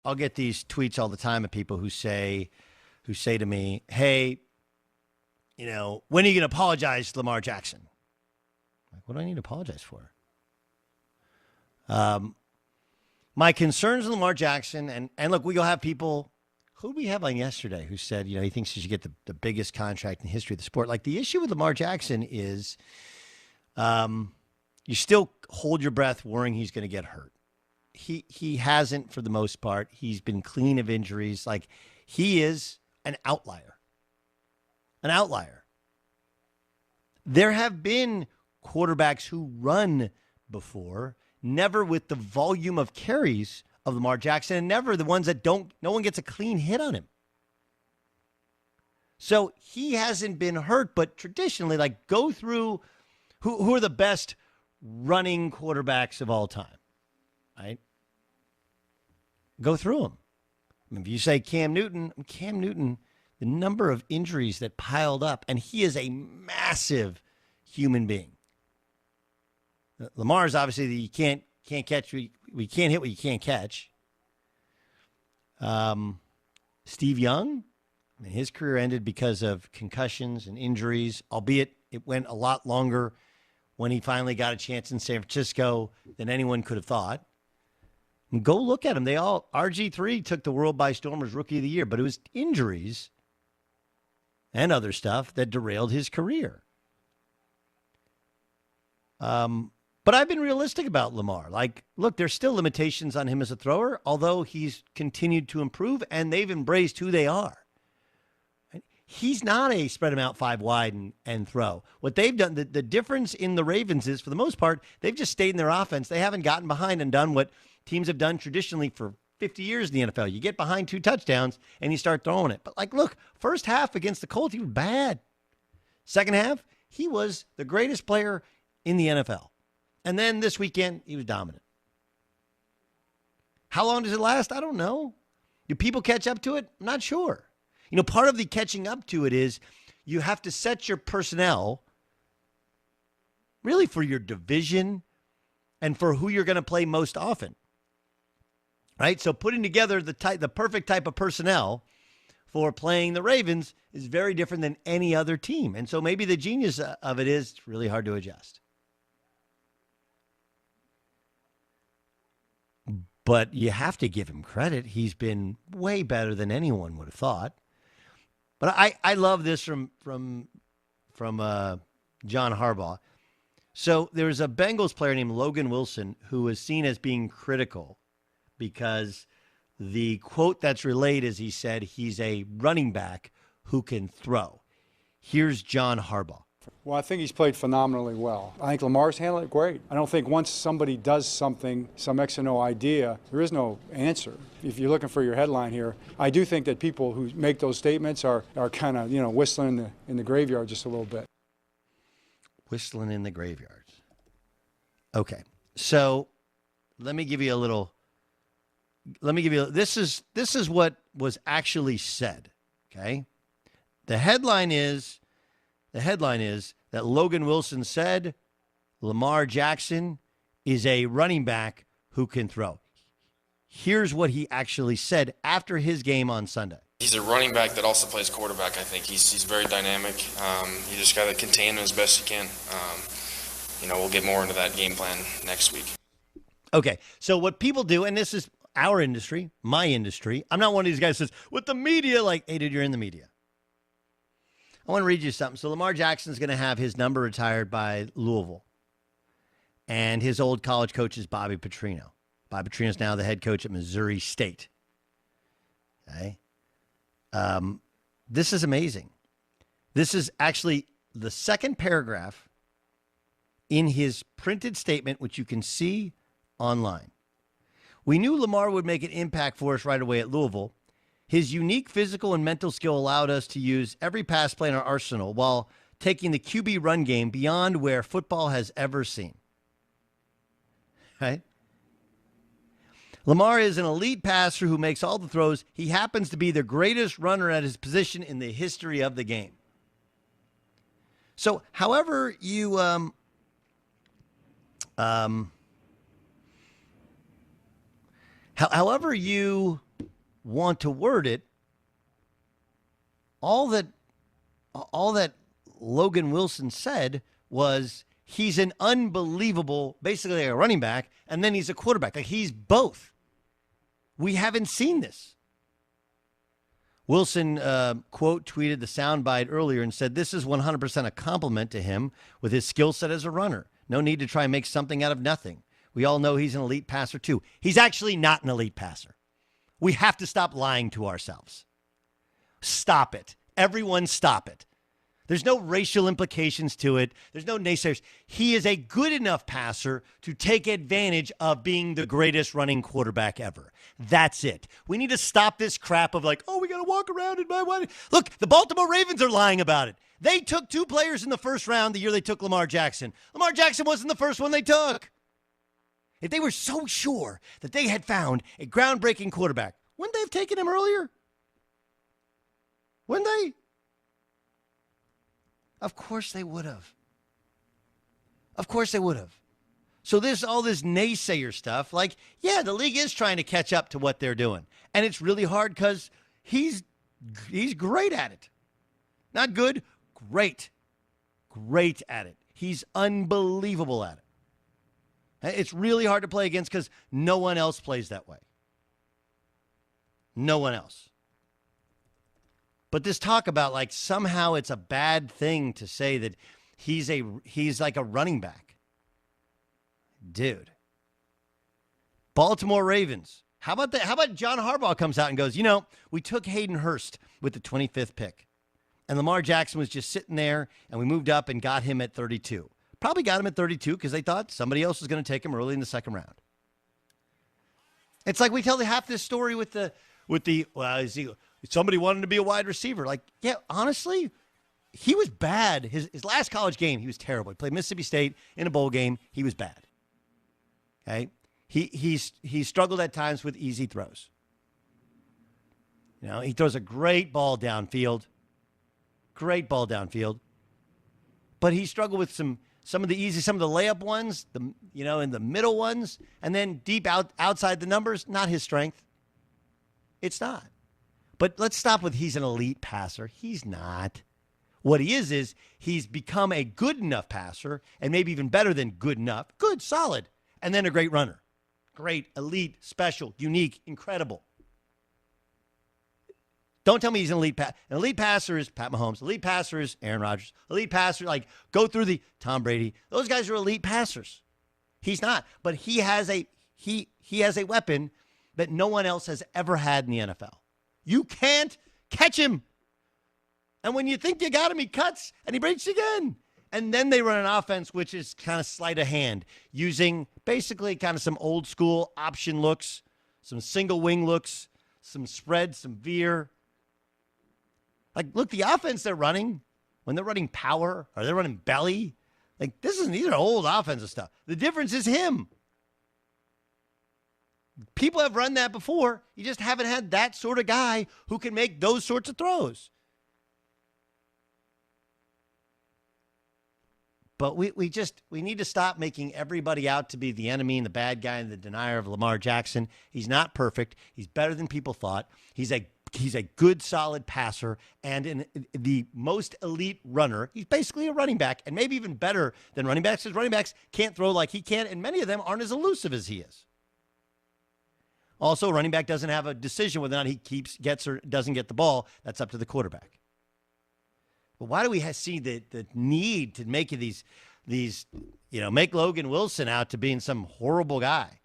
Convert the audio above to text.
I'll get these tweets all the time of people who say to me, "Hey, when are you going to apologize to Lamar Jackson?" Like, what do I need to apologize for? My concerns with Lamar Jackson, and look, we'll have people. Who did we have on yesterday who said, he thinks he should get the biggest contract in the history of the sport? Like, the issue with Lamar Jackson is you still hold your breath worrying he's going to get hurt. He hasn't for the most part. He's been clean of injuries. Like, he is an outlier. An outlier. There have been quarterbacks who run before, never with the volume of carries of Lamar Jackson, and never the ones that no one gets a clean hit on him. So he hasn't been hurt, but traditionally, like, go through who are the best running quarterbacks of all time, right? Go through them. I mean, if you say Cam Newton, the number of injuries that piled up, and he is a massive human being. Lamar's obviously you can't catch. We can't hit what you can't catch. Steve Young, I mean, his career ended because of concussions and injuries, albeit it went a lot longer when he finally got a chance in San Francisco than anyone could have thought. And go look at them. RG3 took the world by storm as Rookie of the Year, but it was injuries and other stuff that derailed his career. But I've been realistic about Lamar. Like, look, there's still limitations on him as a thrower, although he's continued to improve, and they've embraced who they are. He's not a spread him out 5 wide and throw. What they've done, the difference in the Ravens is, for the most part, they've just stayed in their offense. They haven't gotten behind and done what teams have done traditionally for 50 years in the NFL. You get behind 2 touchdowns, and you start throwing it. But, like, look, first half against the Colts, he was bad. Second half, he was the greatest player in the NFL. And then this weekend, he was dominant. How long does it last? I don't know. Do people catch up to it? I'm not sure. Part of the catching up to it is you have to set your personnel really for your division and for who you're going to play most often. Right? So putting together the perfect type of personnel for playing the Ravens is very different than any other team. And so maybe the genius of it is it's really hard to adjust. But you have to give him credit. He's been way better than anyone would have thought. But I love this from John Harbaugh. So there's a Bengals player named Logan Wilson who is seen as being critical because the quote that's relayed is he said he's a running back who can throw. Here's John Harbaugh. Well, I think he's played phenomenally well. I think Lamar's handled it great. I don't think once somebody does something, some X and O idea, there is no answer. If you're looking for your headline here, I do think that people who make those statements are kind of, whistling in the graveyard just a little bit. Whistling in the graveyards. Okay. So let me give you this is what was actually said. Okay. The headline is that Logan Wilson said Lamar Jackson is a running back who can throw. Here's what he actually said after his game on Sunday. He's a running back that also plays quarterback, I think. He's very dynamic. You just got to contain him as best you can. We'll get more into that game plan next week. Okay, so what people do, and this is our industry, my industry. I'm not one of these guys who says, with the media, like, hey, dude, you're in the media. I want to read you something. So Lamar Jackson's going to have his number retired by Louisville. And his old college coach is Bobby Petrino. Bobby Petrino's now the head coach at Missouri State. Okay. This is amazing. This is actually the second paragraph in his printed statement, which you can see online. We knew Lamar would make an impact for us right away at Louisville. His unique physical and mental skill allowed us to use every pass play in our arsenal while taking the QB run game beyond where football has ever seen. Right? Lamar is an elite passer who makes all the throws. He happens to be the greatest runner at his position in the history of the game. So, however you want to word it, all that Logan Wilson said was he's an unbelievable, basically a running back, and then he's a quarterback. Like, he's both. We haven't seen this. Wilson, quote, tweeted the soundbite earlier and said, "This is 100% a compliment to him with his skill set as a runner. No need to try and make something out of nothing. We all know he's an elite passer, too." He's actually not an elite passer. We have to stop lying to ourselves. Stop it. Everyone stop it. There's no racial implications to it. There's no naysayers. He is a good enough passer to take advantage of being the greatest running quarterback ever. That's it. We need to stop this crap of like, oh, we got to walk around in my way. Look, the Baltimore Ravens are lying about it. They took 2 players in the first round the year they took Lamar Jackson. Lamar Jackson wasn't the first one they took. If they were so sure that they had found a groundbreaking quarterback, wouldn't they have taken him earlier? Wouldn't they? Of course they would have. Of course they would have. So all this naysayer stuff, like, yeah, the league is trying to catch up to what they're doing. And it's really hard because he's great at it. Not good, great. Great at it. He's unbelievable at it. It's really hard to play against because no one else plays that way. No one else. But this talk about like somehow it's a bad thing to say that he's like a running back. Dude. Baltimore Ravens. How about John Harbaugh comes out and goes, we took Hayden Hurst with the 25th pick. And Lamar Jackson was just sitting there and we moved up and got him at 32. Probably got him at 32 because they thought somebody else was going to take him early in the second round. It's like we tell half this story with somebody wanted to be a wide receiver. Like, yeah, honestly, he was bad. His last college game, he was terrible. He played Mississippi State in a bowl game. He was bad. Okay? He struggled at times with easy throws. He throws a great ball downfield. Great ball downfield. But he struggled with some of the layup ones, and the middle ones, and then deep outside the numbers, not his strength. It's not. But let's stop with he's an elite passer. He's not. What he is he's become a good enough passer, and maybe even better than good enough. Good, solid, and then a great runner. Great, elite, special, unique, incredible. Don't tell me he's an elite passer. An elite passer is Pat Mahomes. Elite passer is Aaron Rodgers. Elite passer, go through the Tom Brady. Those guys are elite passers. He's not. But he has a weapon that no one else has ever had in the NFL. You can't catch him. And when you think you got him, he cuts and he breaks again. And then they run an offense which is kind of sleight of hand, using basically kind of some old school option looks, some single wing looks, some spread, some veer. Look, the offense they're running, when they're running power or they're running belly, these are old offensive stuff. The difference is him. People have run that before. You just haven't had that sort of guy who can make those sorts of throws. But we need to stop making everybody out to be the enemy and the bad guy and the denier of Lamar Jackson. He's not perfect. He's better than people thought. He's a good, solid passer and the most elite runner. He's basically a running back, and maybe even better than running backs, because running backs can't throw like he can, and many of them aren't as elusive as he is. Also, running back doesn't have a decision whether or not he gets or doesn't get the ball. That's up to the quarterback. But why do we see the need to make these make Logan Wilson out to being some horrible guy?